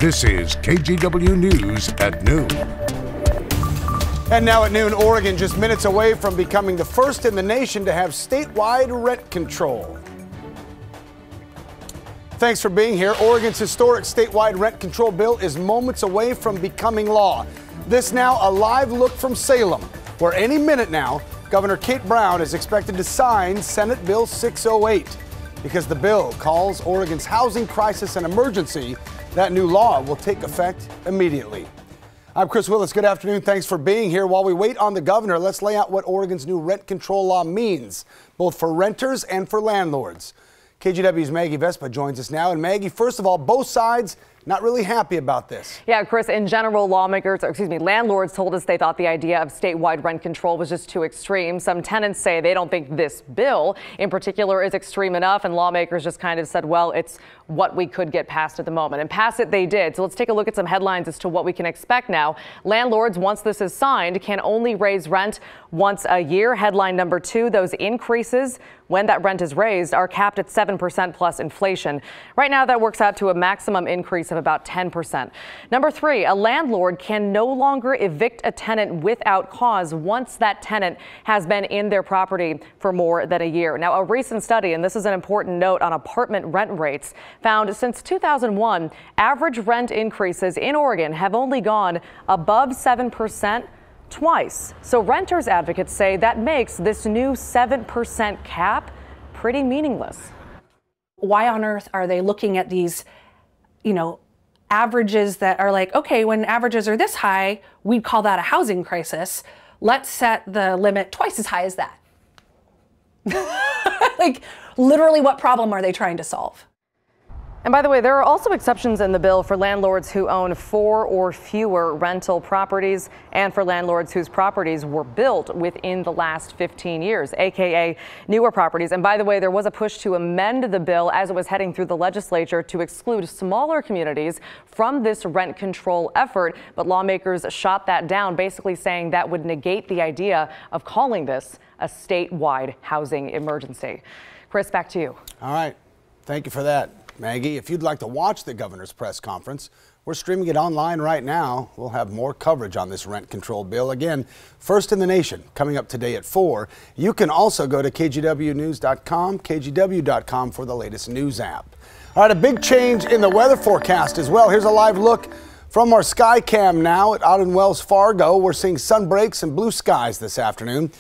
This is KGW News at noon. And now at noon, Oregon just minutes away from becoming the first in the nation to have statewide rent control. Thanks for being here. Oregon's historic statewide rent control bill is moments away from becoming law. This now a live look from Salem, where any minute now, Governor Kate Brown is expected to sign Senate Bill 608. Because the bill calls Oregon's housing crisis an emergency, that new law will take effect immediately. I'm Chris Willis. Good afternoon. Thanks for being here. While we wait on the governor, let's lay out what Oregon's new rent control law means, both for renters and for landlords. KGW's Maggie Vespa joins us now. And Maggie, first of all, both sides not really happy about this. Yeah, Chris, in general, landlords told us they thought the idea of statewide rent control was just too extreme. Some tenants say they don't think this bill in particular is extreme enough, and lawmakers just kind of said, well, it's what we could get passed at the moment. And pass it they did. So let's take a look at some headlines as to what we can expect now. Landlords, once this is signed, can only raise rent once a year. Headline number 2, those increases when that rent is raised are capped at 7% plus inflation. Right now, that works out to a maximum increase of about 10%. Number 3, a landlord can no longer evict a tenant without cause once that tenant has been in their property for more than a year. Now, a recent study, and this is an important note on apartment rent rates, found since 2001, average rent increases in Oregon have only gone above 7% twice. So renters advocates say that makes this new 7% cap pretty meaningless. Why on earth are they looking at these, averages that are like, okay, when averages are this high, we'd call that a housing crisis. Let's set the limit twice as high as that. Like, literally, what problem are they trying to solve? And by the way, there are also exceptions in the bill for landlords who own 4 or fewer rental properties and for landlords whose properties were built within the last 15 years, aka newer properties. And by the way, there was a push to amend the bill as it was heading through the legislature to exclude smaller communities from this rent control effort. But lawmakers shot that down, basically saying that would negate the idea of calling this a statewide housing emergency. Chris, back to you. All right. Thank you for that, Maggie. If you'd like to watch the governor's press conference, we're streaming it online right now. We'll have more coverage on this rent control bill. Again, first in the nation, coming up today at 4. You can also go to kgwnews.com, kgw.com for the latest news app. All right, a big change in the weather forecast as well. Here's a live look from our sky cam now out in Wells Fargo. We're seeing sun breaks and blue skies this afternoon.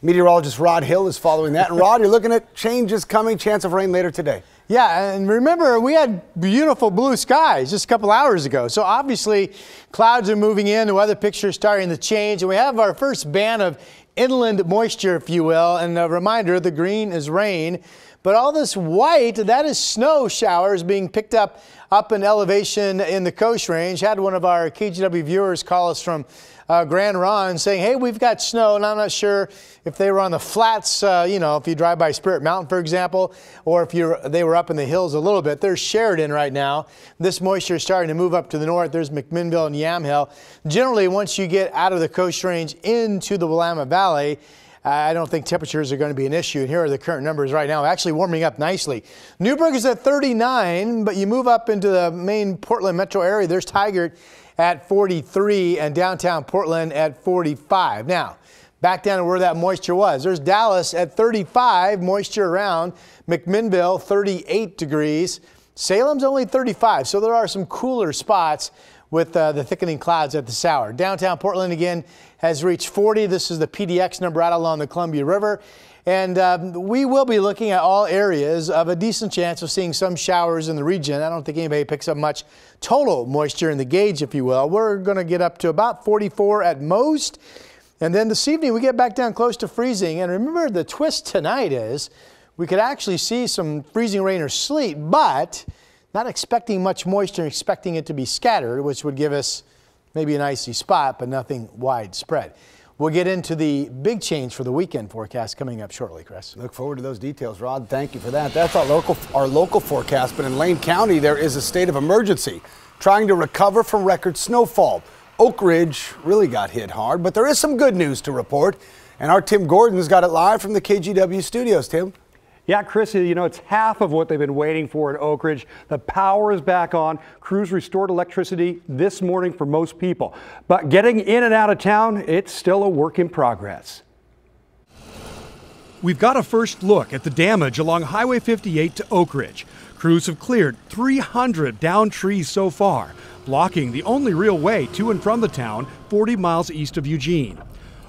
Meteorologist Rod Hill is following that. And Rod, you're looking at changes coming, chance of rain later today. Yeah, and remember, we had beautiful blue skies just a couple hours ago. So obviously, clouds are moving in, the weather picture is starting to change, and we have our first band of inland moisture, if you will. And a reminder, the green is rain. But all this white, that is snow showers being picked up in elevation in the Coast Range. Had one of our KGW viewers call us from Grand Ronde saying, hey, we've got snow, and I'm not sure if they were on the flats, if you drive by Spirit Mountain, for example, or if they were up in the hills a little bit. There's Sheridan right now. This moisture is starting to move up to the north. There's McMinnville and Yamhill. Generally, once you get out of the Coast Range into the Willamette Valley, I don't think temperatures are going to be an issue. And here are the current numbers right now, actually warming up nicely. Newburgh is at 39, but you move up into the main Portland metro area. There's Tigard at 43 and downtown Portland at 45. Now, back down to where that moisture was. There's Dallas at 35, moisture around. McMinnville, 38 degrees. Salem's only 35, so there are some cooler spots with the thickening clouds at this hour. Downtown Portland again has reached 40. This is the PDX number out along the Columbia River. And we will be looking at all areas of a decent chance of seeing some showers in the region. I don't think anybody picks up much total moisture in the gauge, if you will. We're going to get up to about 44 at most. And then this evening we get back down close to freezing. And remember, the twist tonight is we could actually see some freezing rain or sleet, but not expecting much moisture, expecting it to be scattered, which would give us maybe an icy spot, but nothing widespread. We'll get into the big change for the weekend forecast coming up shortly, Chris. Look forward to those details, Rod. Thank you for that. That's our local forecast, but in Lane County, there is a state of emergency trying to recover from record snowfall. Oak Ridge really got hit hard, but there is some good news to report, and our Tim Gordon's got it live from the KGW studios. Tim? Yeah, Chris, you know, it's half of what they've been waiting for in Oak Ridge. The power is back on. Crews restored electricity this morning for most people. But getting in and out of town, it's still a work in progress. We've got a first look at the damage along Highway 58 to Oak Ridge. Crews have cleared 300 downed trees so far, blocking the only real way to and from the town 40 miles east of Eugene.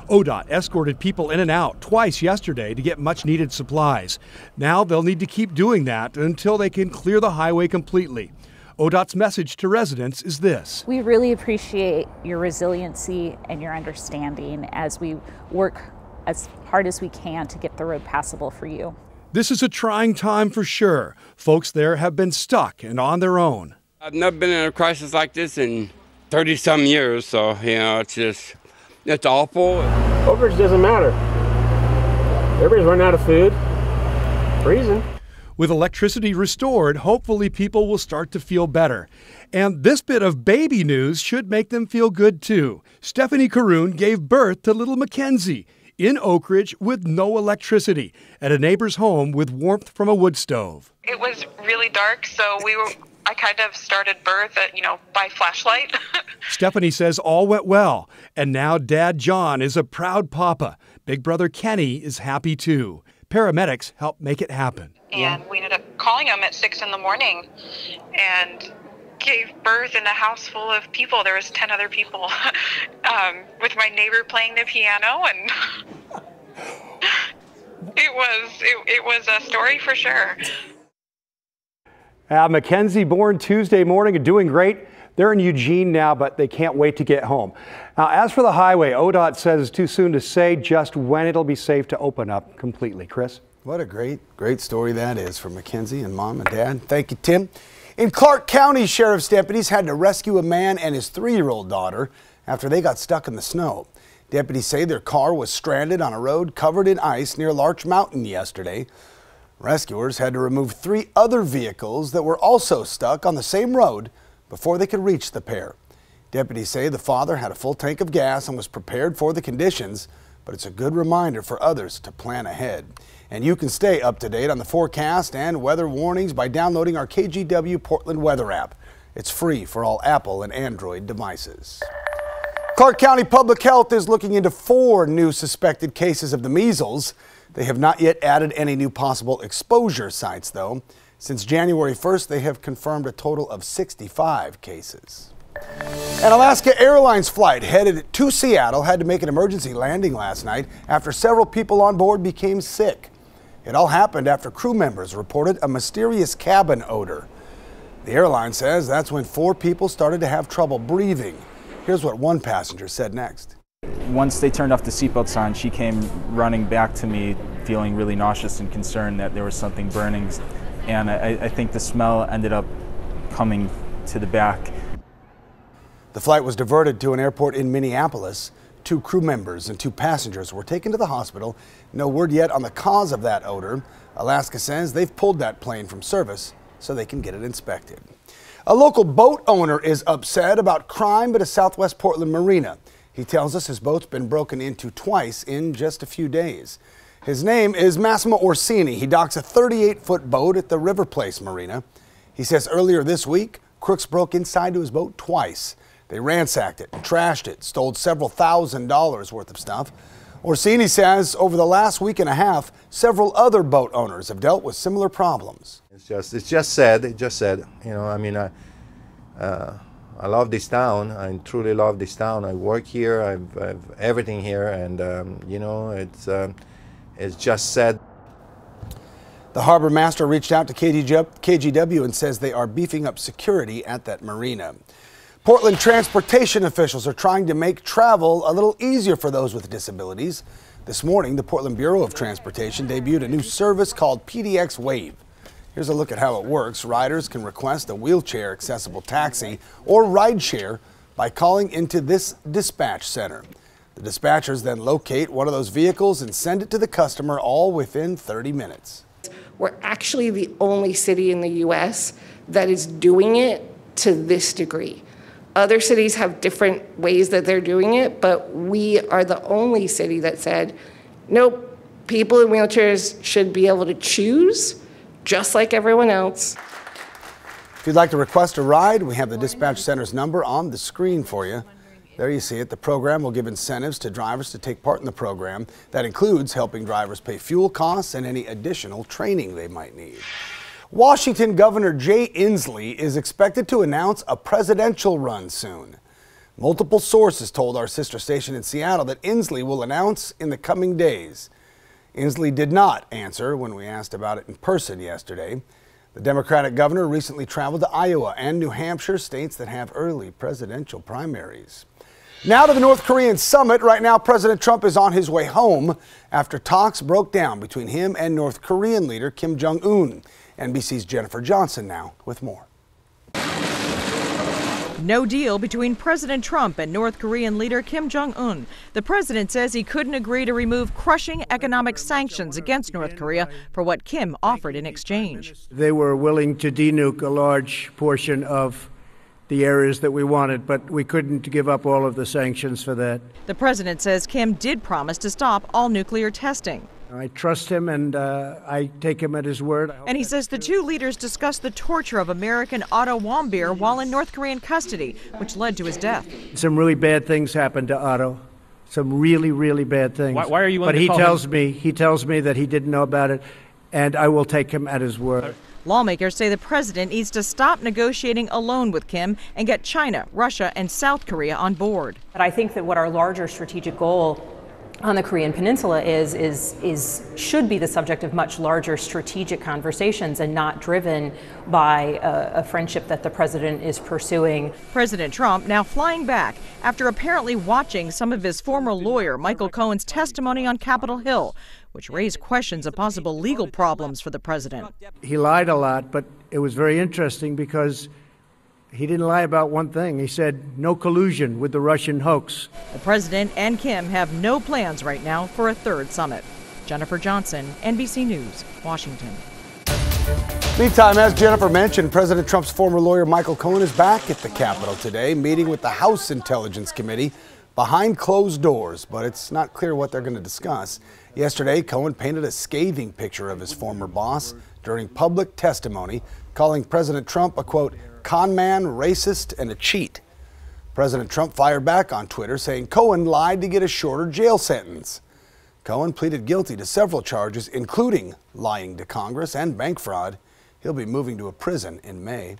ODOT escorted people in and out twice yesterday to get much needed supplies. Now they'll need to keep doing that until they can clear the highway completely. ODOT's message to residents is this: we really appreciate your resiliency and your understanding as we work as hard as we can to get the road passable for you. This is a trying time for sure. Folks there have been stuck and on their own. I've never been in a crisis like this in 30-some years, so, you know, it's awful. Oak Ridge doesn't matter. Everybody's running out of food, freezing. With electricity restored, hopefully people will start to feel better. And this bit of baby news should make them feel good too. Stephanie Caroon gave birth to little Mackenzie in Oak Ridge with no electricity at a neighbor's home with warmth from a wood stove. It was really dark, so I kind of started birth at, by flashlight. Stephanie says all went well, and now Dad John is a proud papa. Big brother Kenny is happy too. Paramedics helped make it happen. And we ended up calling him at 6 in the morning and gave birth in a house full of people. There was 10 other people with my neighbor playing the piano, and it was a story for sure. Mackenzie born Tuesday morning and doing great. They're in Eugene now, but they can't wait to get home. Now, as for the highway, ODOT says it's too soon to say just when it'll be safe to open up completely. Chris? What a great story that is for Mackenzie and Mom and Dad. Thank you, Tim. In Clark County, sheriff's deputies had to rescue a man and his 3-year-old daughter after they got stuck in the snow. Deputies say their car was stranded on a road covered in ice near Larch Mountain yesterday. Rescuers had to remove 3 other vehicles that were also stuck on the same road before they could reach the pair. Deputies say the father had a full tank of gas and was prepared for the conditions, but it's a good reminder for others to plan ahead. And you can stay up to date on the forecast and weather warnings by downloading our KGW Portland weather app. It's free for all Apple and Android devices. Clark County Public Health is looking into 4 new suspected cases of the measles. They have not yet added any new possible exposure sites, though. Since January 1st, they have confirmed a total of 65 cases. An Alaska Airlines flight headed to Seattle had to make an emergency landing last night after several people on board became sick. It all happened after crew members reported a mysterious cabin odor. The airline says that's when 4 people started to have trouble breathing. Here's what one passenger said next. Once they turned off the seatbelts on, she came running back to me feeling really nauseous and concerned that there was something burning. And I think the smell ended up coming to the back. The flight was diverted to an airport in Minneapolis. 2 crew members and 2 passengers were taken to the hospital. No word yet on the cause of that odor. Alaska says they've pulled that plane from service so they can get it inspected. A local boat owner is upset about crime at a Southwest Portland marina. He tells us his boat's been broken into twice in just a few days. His name is Massimo Orsini. He docks a 38-foot boat at the River Place Marina. He says earlier this week, crooks broke inside to his boat twice. They ransacked it, trashed it, stole several $1,000s worth of stuff. Orsini says over the last week and a half, several other boat owners have dealt with similar problems. It's just sad. You know, I mean, I love this town. I truly love this town. I work here. I've everything here, and you know, it's just sad. The harbor master reached out to KGW and says they are beefing up security at that marina. Portland transportation officials are trying to make travel a little easier for those with disabilities. This morning, the Portland Bureau of Transportation debuted a new service called PDX Wave. Here's a look at how it works. Riders can request a wheelchair-accessible taxi or rideshare by calling into this dispatch center. The dispatchers then locate one of those vehicles and send it to the customer, all within 30 minutes. We're actually the only city in the U.S. that is doing it to this degree. Other cities have different ways that they're doing it, but we are the only city that said, nope, People in wheelchairs should be able to choose just like everyone else. If you'd like to request a ride, we have the dispatch center's number on the screen for you. There you see it. The program will give incentives to drivers to take part in the program. That includes helping drivers pay fuel costs and any additional training they might need. Washington Governor Jay Inslee is expected to announce a presidential run soon. Multiple sources told our sister station in Seattle that Inslee will announce in the coming days. Inslee did not answer when we asked about it in person yesterday. The Democratic governor recently traveled to Iowa and New Hampshire, states that have early presidential primaries. Now to the North Korean summit. Right now, President Trump is on his way home after talks broke down between him and North Korean leader Kim Jong-un. NBC's Jennifer Johnson now with more. No deal between President Trump and North Korean leader Kim Jong-un. The president says he couldn't agree to remove crushing economic sanctions against North Korea for what Kim offered in exchange. They were willing to denuke a large portion of the areas that we wanted, but we couldn't give up all of the sanctions for that. The president says Kim did promise to stop all nuclear testing. I trust him, and I take him at his word. And he says the two leaders discussed the torture of American Otto Warmbier while in North Korean custody, which led to his death. Some really bad things happened to Otto. Some really, really bad things. Why are you willing to call him? But he tells me that he didn't know about it, and I will take him at his word. Lawmakers say the president needs to stop negotiating alone with Kim and get China, Russia, and South Korea on board. But I think that what our larger strategic goal on the Korean Peninsula should be the subject of much larger strategic conversations and not driven by a friendship that the president is pursuing. President Trump now flying back after apparently watching some of his former lawyer Michael Cohen's testimony on Capitol Hill, which raised questions of possible legal problems for the president. He lied a lot, but it was very interesting because he didn't lie about one thing. He said no collusion with the Russian hoax. The president and Kim have no plans right now for a third summit. Jennifer Johnson, NBC News, Washington. Meantime, as Jennifer mentioned, President Trump's former lawyer Michael Cohen is back at the Capitol today, meeting with the House Intelligence Committee behind closed doors, but it's not clear what they're going to discuss. Yesterday, Cohen painted a scathing picture of his former boss during public testimony, calling President Trump a, quote, con man, racist, and a cheat. President Trump fired back on Twitter, saying Cohen lied to get a shorter jail sentence. Cohen pleaded guilty to several charges, including lying to Congress and bank fraud. He'll be moving to a prison in May.